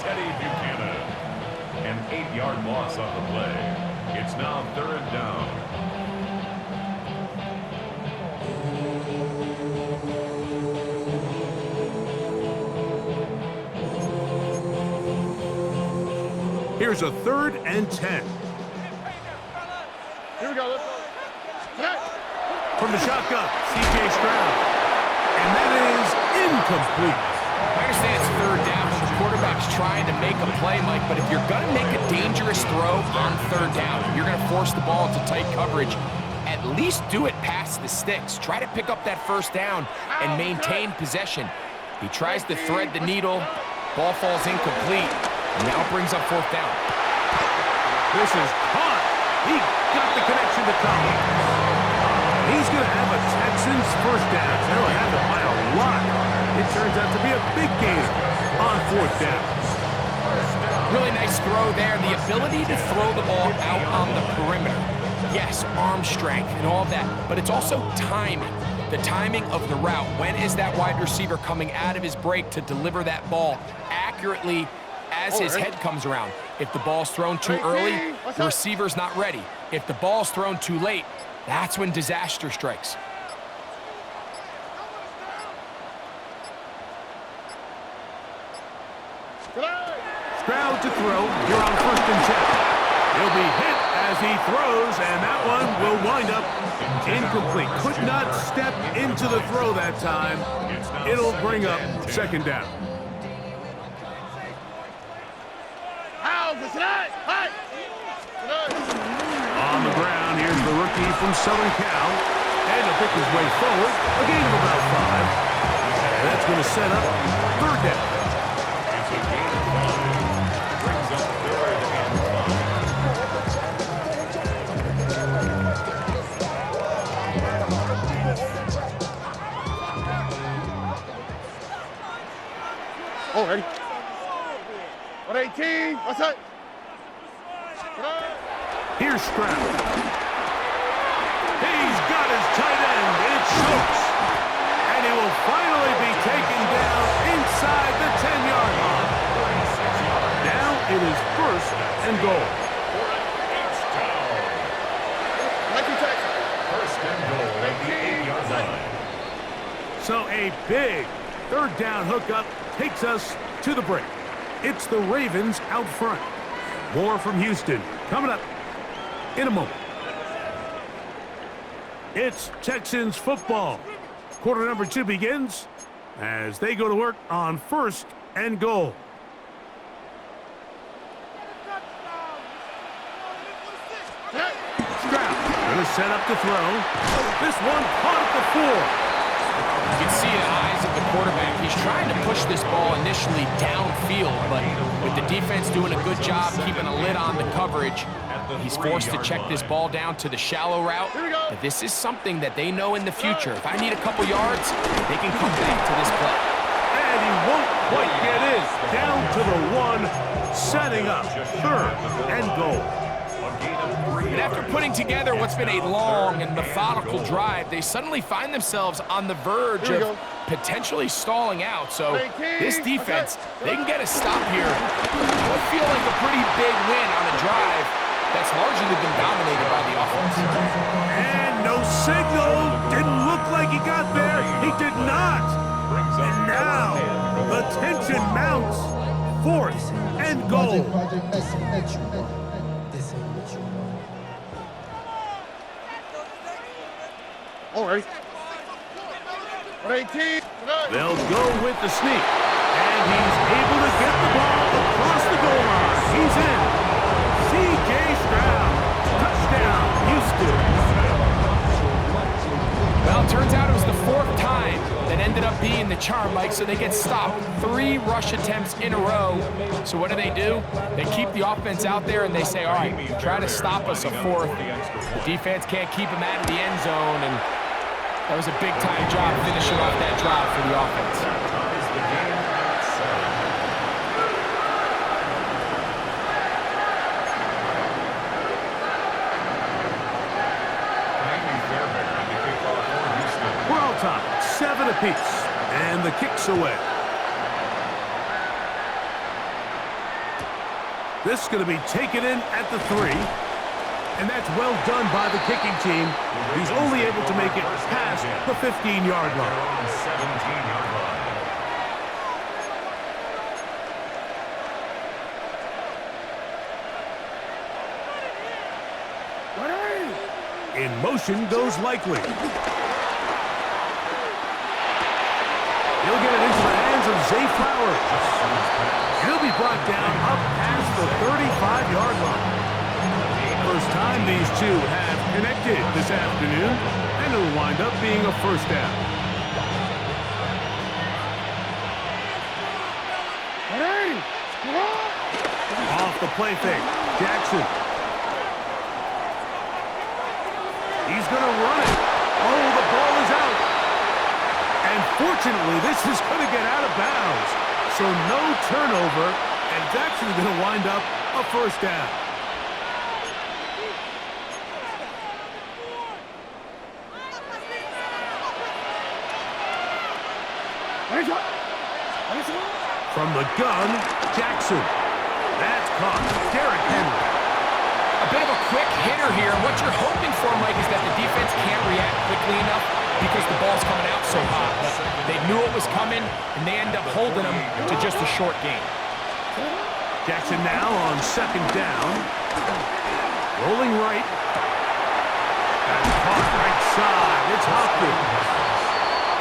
Teddy Buchanan. An 8-yard loss on the play. It's now 3rd down. Here's a 3rd and 10. Here we go. Let's go. From the shotgun, C.J. Stroud. And that is incomplete. I understand it's 3rd down, but the quarterback's trying to make a play, Mike, but if you're going to make a dangerous throw on 3rd down, you're going to force the ball into tight coverage, at least do it past the sticks. Try to pick up that 1st down and maintain possession. He tries to thread the needle. Ball falls incomplete, and now brings up 4th down. This is caught. He got the connection to Collins. He's going to have a Texans 1st down. They'll have it by a lot. It turns out to be a big gain on 4th down. Really nice throw there. The ability to throw the ball out on the perimeter. Yes, arm strength and all that, but it's also timing. The timing of the route. When is that wide receiver coming out of his break to deliver that ball accurately as his head comes around? If the ball's thrown too early, the receiver's not ready. If the ball's thrown too late, that's when disaster strikes. Stroud to throw. You're on 1st and 10. He'll be hit as he throws, and that one will wind up incomplete. Could not step into the throw that time. It'll bring up 2nd down. On the ground, here's the rookie from Southern Cal. And to pick his way forward, a gain of about 5. And that's going to set up 3rd down. It's a gain of 5. Brings up 3rd and 5. Already. 118. What's up? Here's Stroud. He's got his tight end. It chokes. And he will finally be taken down inside the 10-yard line. Now it is 1st and goal. 1st and goal at the 8-yard line. So a big 3rd down hookup takes us to the break. It's the Ravens out front. More from Houston coming up in a moment. It's Texans football. Quarter number 2 begins as they go to work on 1st and goal. Stroud going to set up to throw. This one caught at the 4. You can see in the eyes of the quarterback, he's trying to push this ball initially downfield, but with the defense doing a good job keeping a lid on the coverage, he's forced to check this ball down to the shallow route. But this is something that they know in the future. If I need a couple yards, they can come back to this play. And he won't quite get in. Down to the 1, setting up 3rd and goal. And after putting together what's been a long and methodical drive, they suddenly find themselves on the verge of potentially stalling out. So this defense, they can get a stop here. It would feel like a pretty big win on a drive that's largely been dominated by the offense. And no signal. Didn't look like he got there. He did not. And now the tension mounts. 4th and goal. Already. 118. They'll go with the sneak. And he's able to get the ball across the goal line. He's in. C.J. Stroud. Touchdown, Houston. Well, it turns out it was the 4th time that ended up being the charm, Mike, so they get stopped 3 rush attempts in a row. So what do? They keep the offense out there and they say, all right, try to stop us a 4th. The defense can't keep him out of the end zone, and that was a big-time job finishing off that drive for the offense. We're all tied, 7 apiece, and the kick's away. This is going to be taken in at the 3. And that's well done by the kicking team. He's only able to make it past the 15-yard line. 17-yard line. In motion goes Likely. He'll get it into the hands of Zay Flowers. He'll be brought down up past the 35-yard line. First time these two have connected this afternoon, and it'll wind up being a first down. Off the play fake, Jackson. He's going to run it. Oh, the ball is out. And fortunately, this is going to get out of bounds. So no turnover, and it's actually going to wind up a first down. From the gun, Jackson. That's caught. Derrick Henry. A bit of a quick hitter here. What you're hoping for, Mike, is that the defense can't react quickly enough because the ball's coming out so hot. But they knew it was coming, and they end up holding them to just a short gain. Jackson now on second down. Rolling right. And caught right side. It's Hopkins.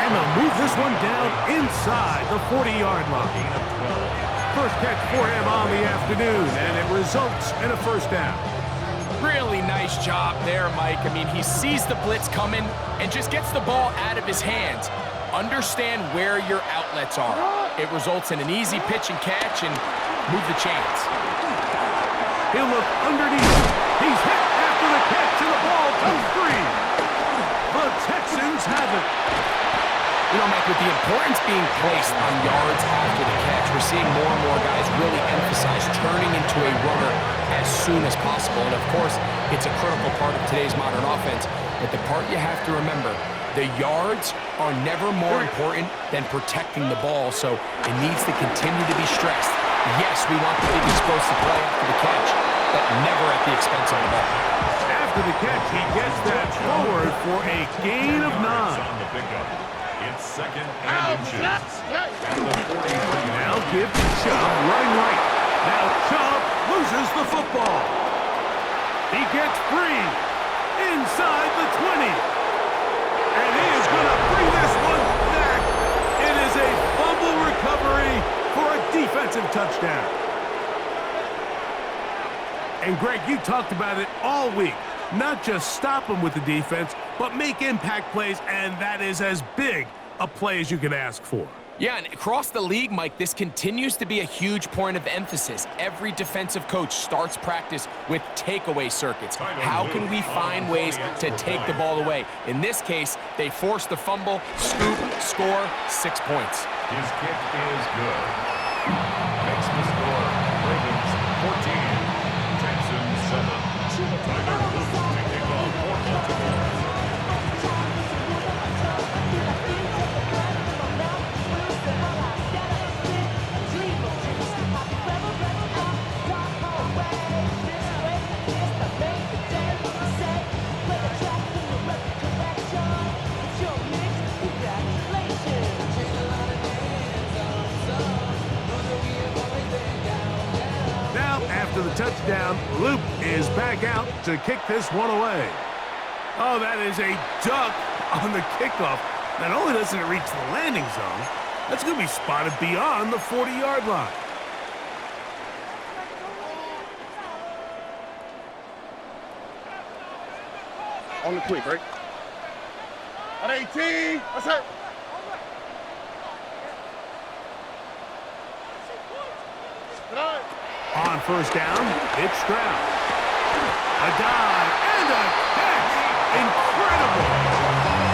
And they'll move this one down inside the 40-yard line. First catch for him on the afternoon, and it results in a first down. Really nice job there, Mike. I mean, he sees the blitz coming and just gets the ball out of his hands. Understand where your outlets are. It results in an easy pitch and catch and move the chains. He'll look underneath. He's hit after the catch, and the ball comes free. The Texans have it. You know, Mike, with the importance being placed on yards after the catch, we're seeing more and more guys really emphasize turning into a runner as soon as possible. And, of course, it's a critical part of today's modern offense. But the part you have to remember, the yards are never more important than protecting the ball, so it needs to continue to be stressed. Yes, we want the big explosive play after the catch, but never at the expense of the ball. After the catch, he gets that forward for a gain of 9. On the pickup. It's second and inches. And the 43. Now give to Chubb, running right. Now Chubb loses the football. He gets free inside the 20. And he is going to bring this one back. It is a fumble recovery for a defensive touchdown. And Greg, you talked about it all week. Not just stop them with the defense, but make impact plays, and that is as big a play as you can ask for. Yeah, and across the league, Mike, this continues to be a huge point of emphasis. Every defensive coach starts practice with takeaway circuits. How can we find ways to take the ball away? In this case, they force the fumble, scoop, score, 6 points. His kick is good. Makes the score. Ravens 14. Texans 7. Tyler Luke to kick off for Baltimore. After the touchdown, Luke is back out to kick this one away. Oh, that is a duck on the kickoff. Not only doesn't it reach the landing zone, that's going to be spotted beyond the 40-yard line. On the quick, right? On 18. That's it. On first down, it's Stroud. A dive and a catch. Incredible.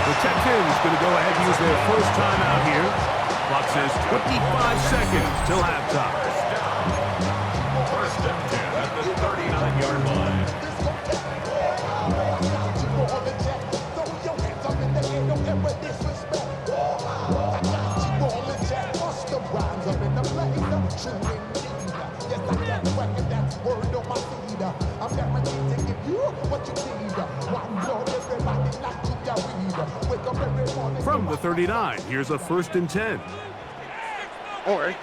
The Texans going to go ahead and use their first timeout here. Clock says 25 seconds till halftime. First and 10 at the 39-yard line. from the 39. Here's a 1st and 10. All right.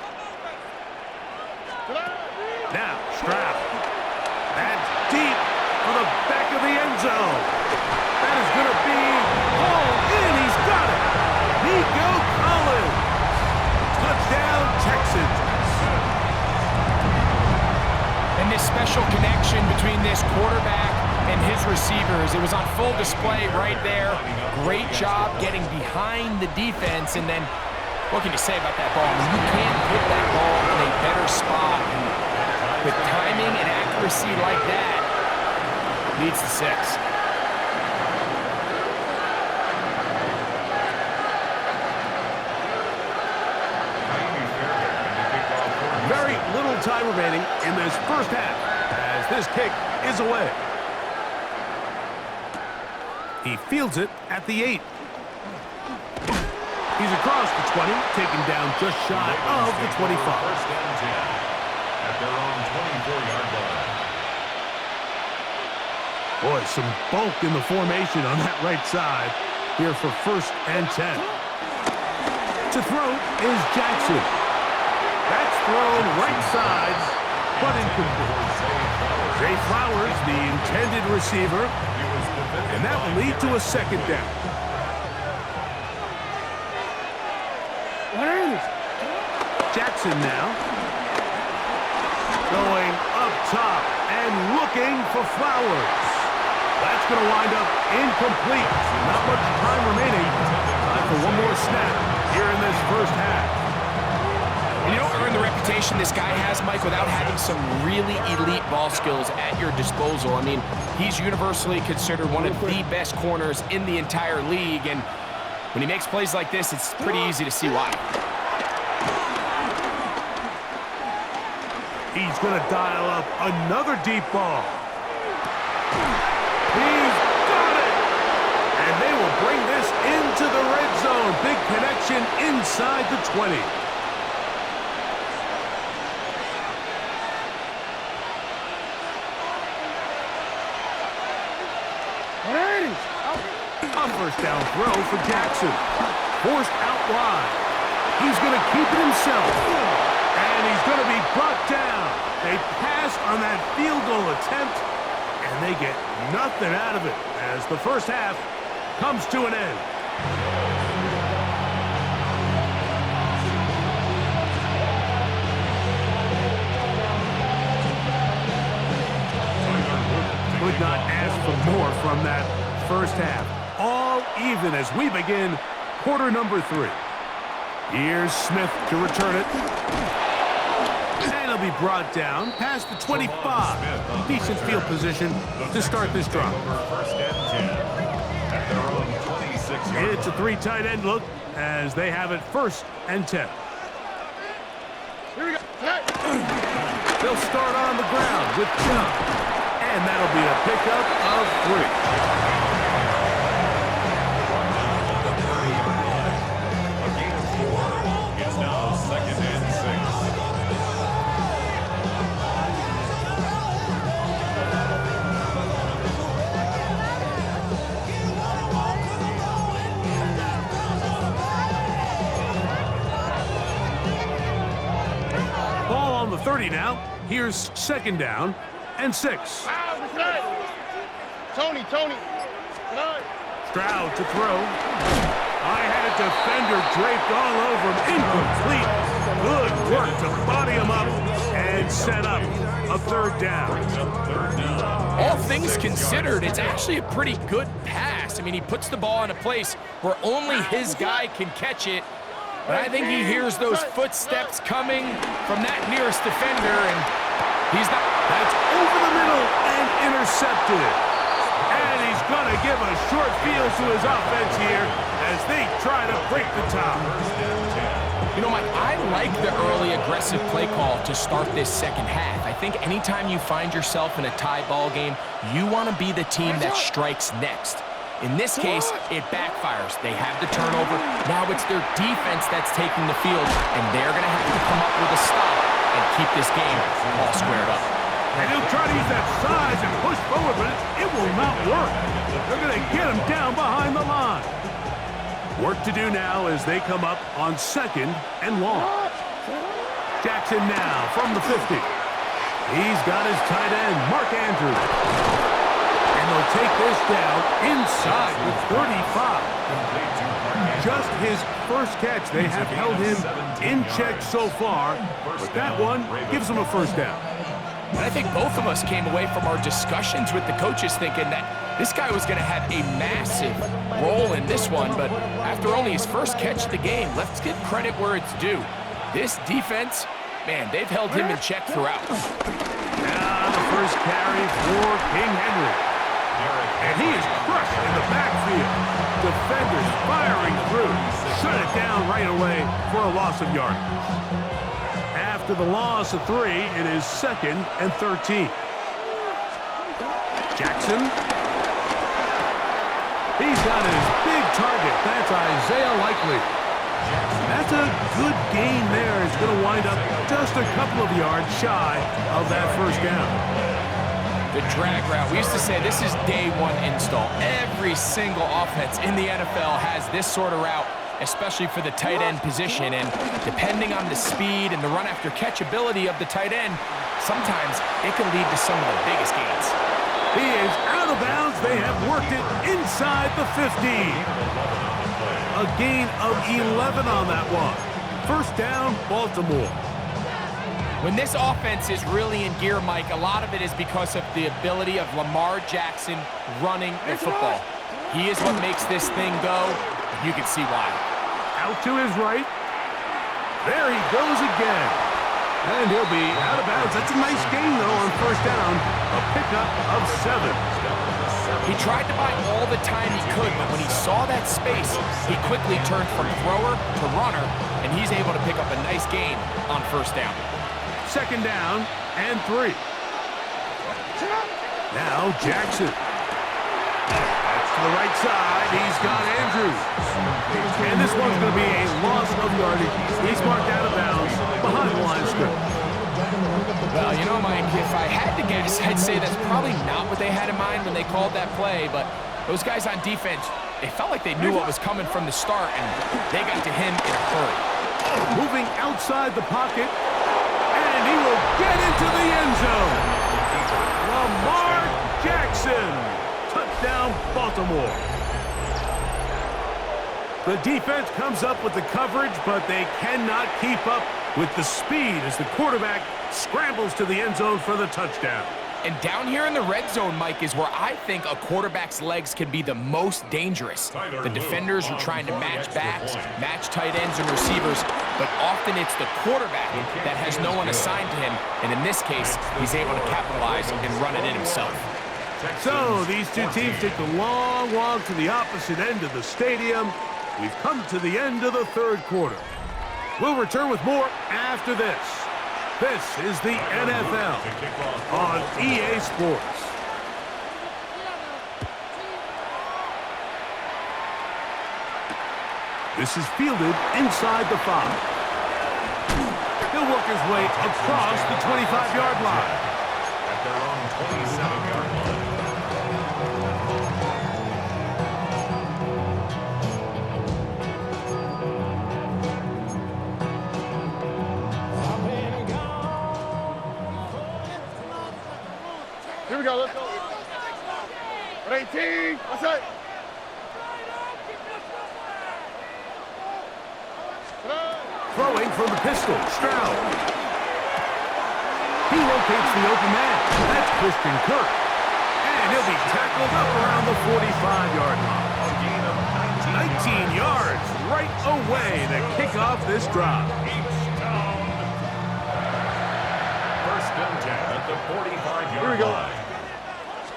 Now, Stroud. That's deep for the back of the end zone. That is going to be hauled in. He's got it. Nico Collins. Touchdown, Texans. And this special connection between this quarterback and his receivers, it was on full display right there. Great job getting behind the defense, and then what can you say about that ball? I mean, you can't put that ball in a better spot. And with timing and accuracy like that, leads to 6. Very little time remaining in this first half as this kick is away. He fields it at the 8. He's across the 20, taken down just shy of the 25. 1st and 10 at their own 24-yard line. Boy, some bulk in the formation on that right side here for 1st and 10. To throw is Jackson. That's thrown right side, but incomplete. Zay Flowers, the intended receiver, and that will lead to a 2nd down. Jackson now. Going up top and looking for Flowers. That's going to wind up incomplete. Not much time remaining. Time for one more snap here in this first half. And you don't earn the reputation this guy has, Mike, without having some really elite ball skills at your disposal. I mean, he's universally considered one of the best corners in the entire league, and when he makes plays like this, it's pretty easy to see why. He's going to dial up another deep ball. He's got it! And they will bring this into the red zone. Big connection inside the 20. A 1st down throw for Jackson. Forced out wide. He's going to keep it himself. And he's going to be brought down. They pass on that field goal attempt, and they get nothing out of it as the first half comes to an end. Could not ask for more from that first half. All even as we begin quarter number 3. Here's Smith to return it. And he'll be brought down past the 25. Decent field position to start this drive. 1st and 10 at their own 26-yard. It's a 3 tight end look as they have it 1st and 10. Here we go. They'll start on the ground with Chubb. And that'll be a pickup of 3. It's now 2nd and 6. Ball on the 30 now. Here's 2nd down and 6. Tony. Stroud to throw. I had a defender draped all over him. Incomplete. Good work to body him up and set up a 3rd down. All things considered, it's actually a pretty good pass. I mean, he puts the ball in a place where only his guy can catch it. But I think he hears those footsteps coming from that nearest defender, and he's not. That's over the middle and intercepted. And he's going to give a short field to his offense here as they try to break the top. You know, Mike, I like the early aggressive play call to start this 2nd half. I think anytime you find yourself in a tie ball game, you want to be the team that strikes next. In this case, it backfires. They have the turnover. Now it's their defense that's taking the field, and they're going to have to come up with a stop and keep this game all squared up. And he'll try to use that size and push forward, but it will not work. They're going to get him down behind the line. Work to do now as they come up on 2nd and long. Jackson now from the 50. He's got his tight end, Mark Andrews. And they'll take this down inside the 35. Just his first catch. They have held him in check so far, but that one gives him a first down. And I think both of us came away from our discussions with the coaches thinking that this guy was going to have a massive role in this one, but after only his first catch of the game, let's give credit where it's due. This defense, man, they've held him in check throughout. Now the first carry for King Henry. And he is crushed in the backfield. Defenders firing through. Shut it down right away for a loss of yardage. After the loss of 3, it is 2nd and 13. Jackson. He's got his big target. That's Isaiah Likely. That's a good gain there. It's going to wind up just a couple of yards shy of that first down. The drag route. We used to say this is day one install. Every single offense in the NFL has this sort of route, especially for the tight end position. And depending on the speed and the run after catch ability of the tight end, sometimes it can lead to some of the biggest gains. He is out of bounds. They have worked it inside the 15. A gain of 11 on that one. First down, Baltimore. When this offense is really in gear, Mike, a lot of it is because of the ability of Lamar Jackson running the football. He is what makes this thing go. You can see why. Out to his right. There he goes again. And he'll be out of bounds. That's a nice gain, though, on first down. A pickup of 7. He tried to buy all the time he could, but when he saw that space, he quickly turned from thrower to runner, and he's able to pick up a nice gain on first down. 2nd down and 3. Now Jackson. That's to the right side. He's got Andrews. And this one's going to be a loss of yardage. He's marked out of bounds behind the line of scrimmage. Well, you know, Mike, if I had to guess, I'd say that's probably not what they had in mind when they called that play, but those guys on defense, they felt like they knew what was coming from the start, and they got to him in a hurry. Moving outside the pocket. And he will get into the end zone. Lamar Jackson. Touchdown, Baltimore. The defense comes up with the coverage, but they cannot keep up with the speed as the quarterback scrambles to the end zone for the touchdown. And down here in the red zone, Mike, is where I think a quarterback's legs can be the most dangerous. The defenders are trying to match backs, match tight ends and receivers, but often it's the quarterback that has no one assigned to him, and in this case, he's able to capitalize and run it in himself. So these two teams take the long walk to the opposite end of the stadium. We've come to the end of the 3rd quarter. We'll return with more after this. This is the NFL on EA Sports. This is fielded inside the 5. He'll work his way across the 25-yard line. At their own 27-yard line. Here we go, let's go. 18, what's that? Throwing from the pistol, Stroud. He locates the open man. That's Christian Kirk. And he'll be tackled up around the 45-yard line. A gain of 19 yards right away to kick off this drive. First and 10 at the 45-yard Here we go. line.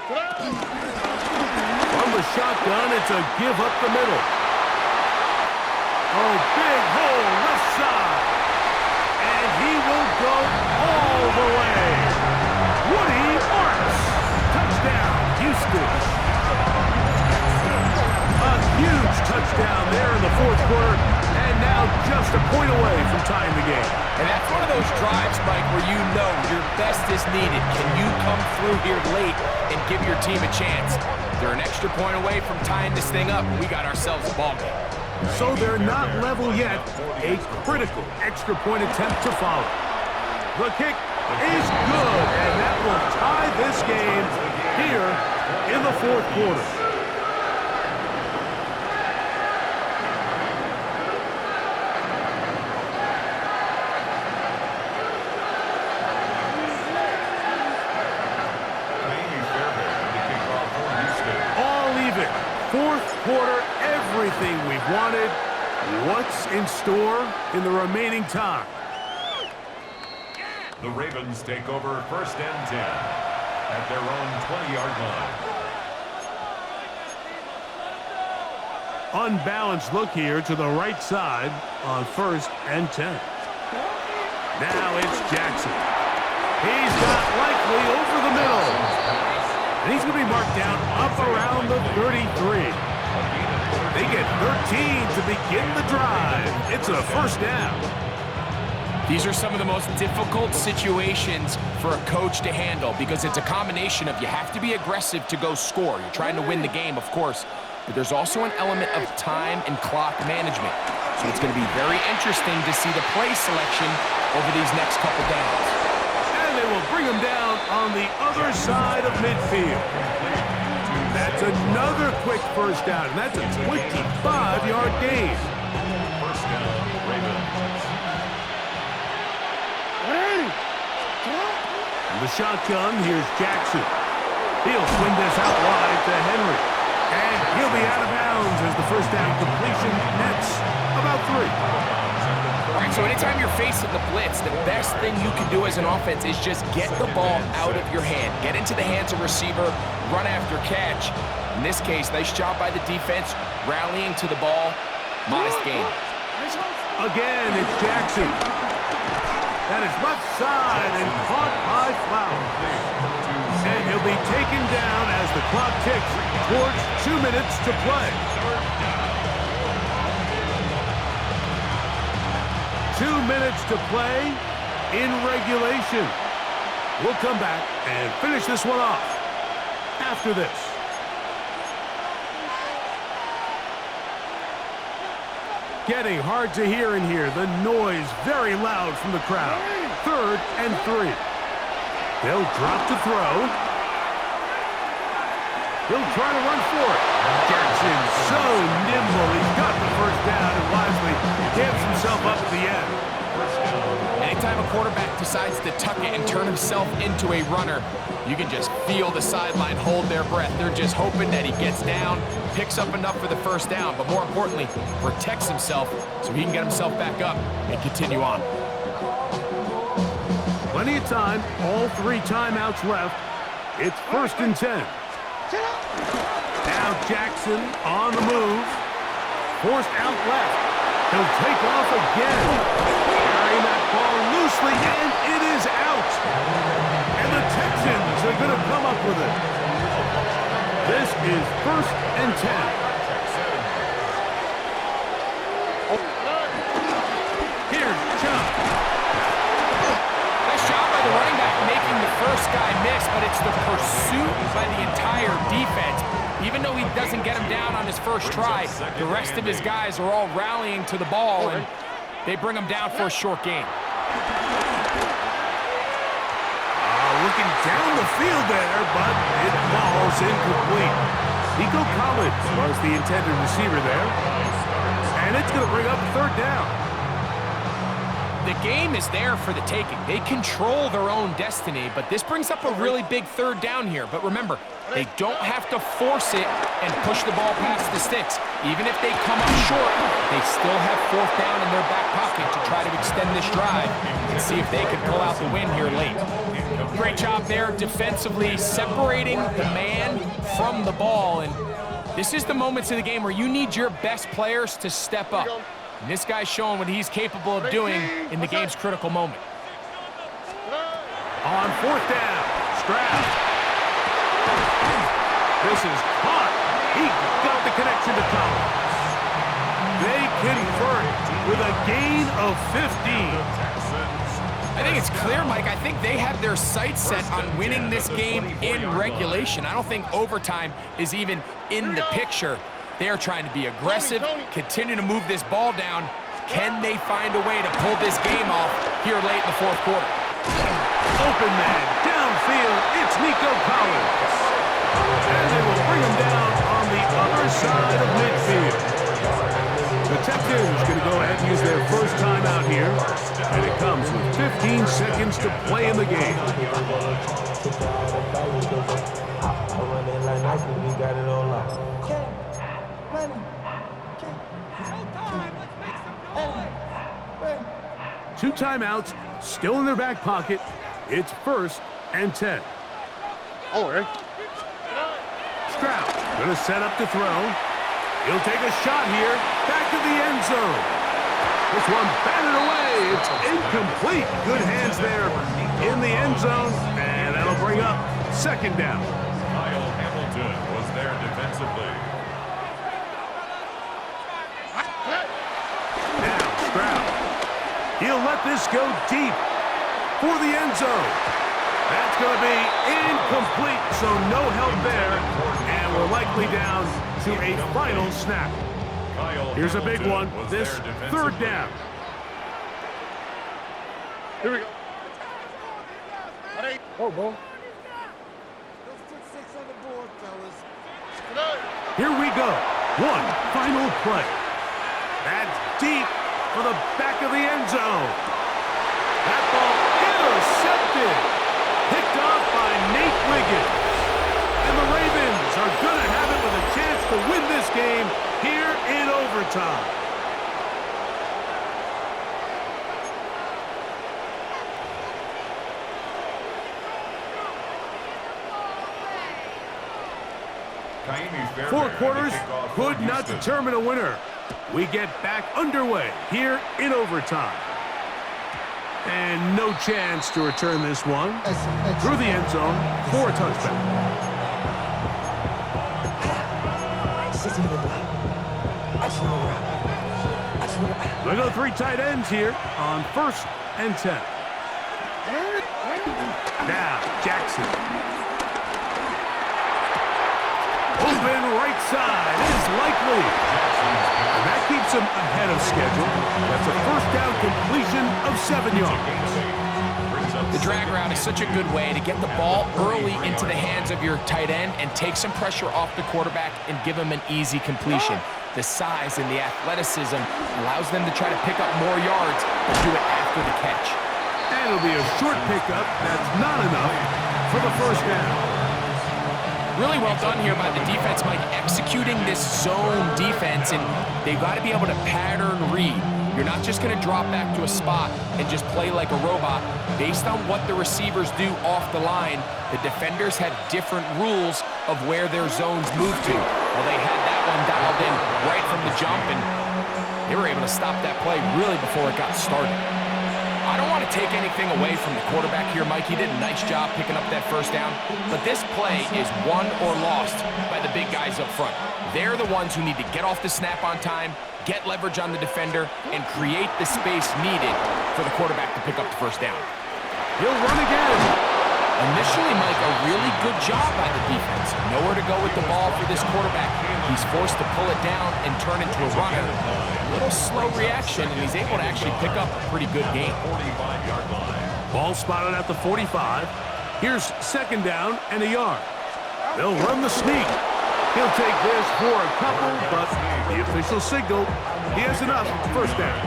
From the shotgun, it's a give up the middle. Oh, big hole left side. And he will go all the way. Woody Marks. Touchdown, Houston. A huge touchdown there in the 4th quarter. And now just a point away from tying the game. And that's one of those drives, Mike, where you know your best is needed. Can you come through here late and give your team a chance? They're an extra point away from tying this thing up. We got ourselves a ball game. so they're not level yet. A critical extra point attempt to follow. The kick is good, and that will tie this game here in the fourth quarter. Fourth quarter, everything we've wanted. What's in store in the remaining time? The Ravens take over 1st and 10 at their own 20-yard line. Unbalanced look here to the right side on 1st and 10. Now it's Jackson. He's got Likely over the middle. And he's going to be marked down up around the 33. They get 13 to begin the drive. It's a first down. These are some of the most difficult situations for a coach to handle because it's a combination of you have to be aggressive to go score. You're trying to win the game, of course, but there's also an element of time and clock management. So it's going to be very interesting to see the play selection over these next couple downs. And they will bring him down on the other side of midfield. That's another quick first down, and that's a 25-yard gain. First down, Ravens. And the shotgun, here's Jackson. He'll swing this out wide to Henry. And he'll be out of bounds as the first down completion nets about 3. All right, so anytime you're facing the blitz, the best thing you can do as an offense is just get the ball out of your hand. Get into the hands of receiver, run after catch. In this case, nice job by the defense, rallying to the ball. Modest gain. Again, it's Jackson. That is left side and caught by Flowers. And he'll be taken down as the clock ticks towards 2 minutes to play. 2 minutes to play in regulation. We'll come back and finish this one off after this. Getting hard to hear in here. The noise very loud from the crowd. 3rd and 3. They'll drop to throw. He'll try to run for it. Jackson so nimble. He's got the first down and wisely gives himself up at the end. Anytime a quarterback decides to tuck it and turn himself into a runner, you can just feel the sideline hold their breath. They're just hoping that he gets down, picks up enough for the first down, but more importantly, protects himself so he can get himself back up and continue on. Plenty of time, all 3 timeouts left. It's 1st and 10. Now Jackson on the move. Forced out left. He'll take off again. Carrying that ball loosely, and it is out. And the Texans are going to come up with it. This is 1st and 10. Here's Chubb. Nice job by the running back making the first guy miss, but it's the pursuit by the entire defense. Even though he doesn't get him down on his first try, the rest of his guys are all rallying to the ball, and they bring him down for a short gain. Looking down the field there, but it falls incomplete. Nico Collins was the intended receiver there, and it's going to bring up 3rd down. The game is there for the taking. They control their own destiny, but this brings up a really big 3rd down here. But remember, they don't have to force it and push the ball past the sticks. Even if they come up short, they still have 4th down in their back pocket to try to extend this drive and see if they can pull out the win here late. Great job there defensively, separating the man from the ball. And this is the moments of the game where you need your best players to step up. And this guy's showing what he's capable of doing in the game's critical moment. On 4th down, Stroud. This is caught. He got the connection to Collins. They convert with a gain of 15. I think it's clear, Mike. I think they have their sights set on winning this game in regulation. I don't think overtime is even in the picture. They are trying to be aggressive, continue to move this ball down. Can they find a way to pull this game off here late in the fourth quarter? Open man, downfield, it's Nico Collins. And they will bring him down on the other side of midfield. The Texans going to go ahead and use their first timeout here. And it comes with 15 seconds to play in the game. Two timeouts still in their back pocket. It's 1st and 10. Oh, Eric. Stroud going to set up to throw. He'll take a shot here. Back to the end zone. This one batted away. It's incomplete. Good hands there in the end zone. And that'll bring up 2nd down. Kyle Hamilton was there defensively. Now Stroud. He'll let this go deep for the end zone. That's going to be incomplete, so no help there. And we're likely down to a final snap. Kyle Here's a big one. Hamilton was This there defensively. 3rd down. Here we go. Oh, ball. Here we go. One final play. That's deep for the back of the end zone. That ball intercepted. Picked off by Nate Wiggins. And the Ravens are going to have it with a chance to win this game here in overtime. Kaimi 4 Fairbairn quarters to kick off could for not Houston. determine a winner. We get back underway here in overtime. And no chance to return this one. Through the end zone for a touchback. They go 3 tight ends here on 1st and 10. Now, Jackson. Open right side is likely. And that keeps him ahead of schedule. That's a 1st down completion of 7 yards. The drag route is such a good way to get the ball early into the hands of your tight end and take some pressure off the quarterback and give him an easy completion. The size and the athleticism allows them to try to pick up more yards and do it after the catch. And it'll be a short pickup. That's not enough for the 1st down. Really well done here by the defense, Mike, executing this zone defense, and they've got to be able to pattern read. You're not just going to drop back to a spot and just play like a robot. Based on what the receivers do off the line, the defenders have different rules of where their zones move to. Well, they had that one dialed in right from the jump, and they were able to stop that play really before it got started. I don't want to take anything away from the quarterback here, Mike. He did a nice job picking up that 1st down, but this play is won or lost by the big guys up front. They're the ones who need to get off the snap on time, get leverage on the defender, and create the space needed for the quarterback to pick up the 1st down. He'll run again. Initially, Mike, a really good job by the defense. Nowhere to go with the ball for this quarterback. He's forced to pull it down and turn into a runner. A little slow reaction, and he's able to actually pick up a pretty good game. 45-yard line. Ball spotted at the 45. Here's 2nd down and a yard. They'll run the sneak. He'll take this for a couple, but the official signal, he has enough 1st down.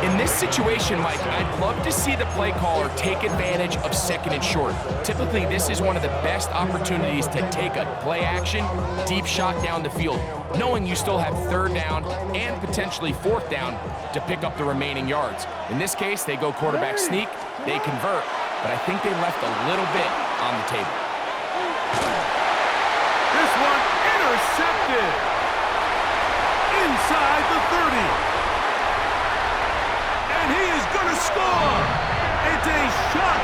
In this situation, Mike, I'd love to see the play caller take advantage of 2nd and short. Typically, this is one of the best opportunities to take a play action, deep shot down the field, knowing you still have 3rd down and potentially 4th down to pick up the remaining yards. In this case, they go quarterback sneak, they convert, but I think they left a little bit on the table. This one intercepted inside the 30. And he is going to score. It's a shot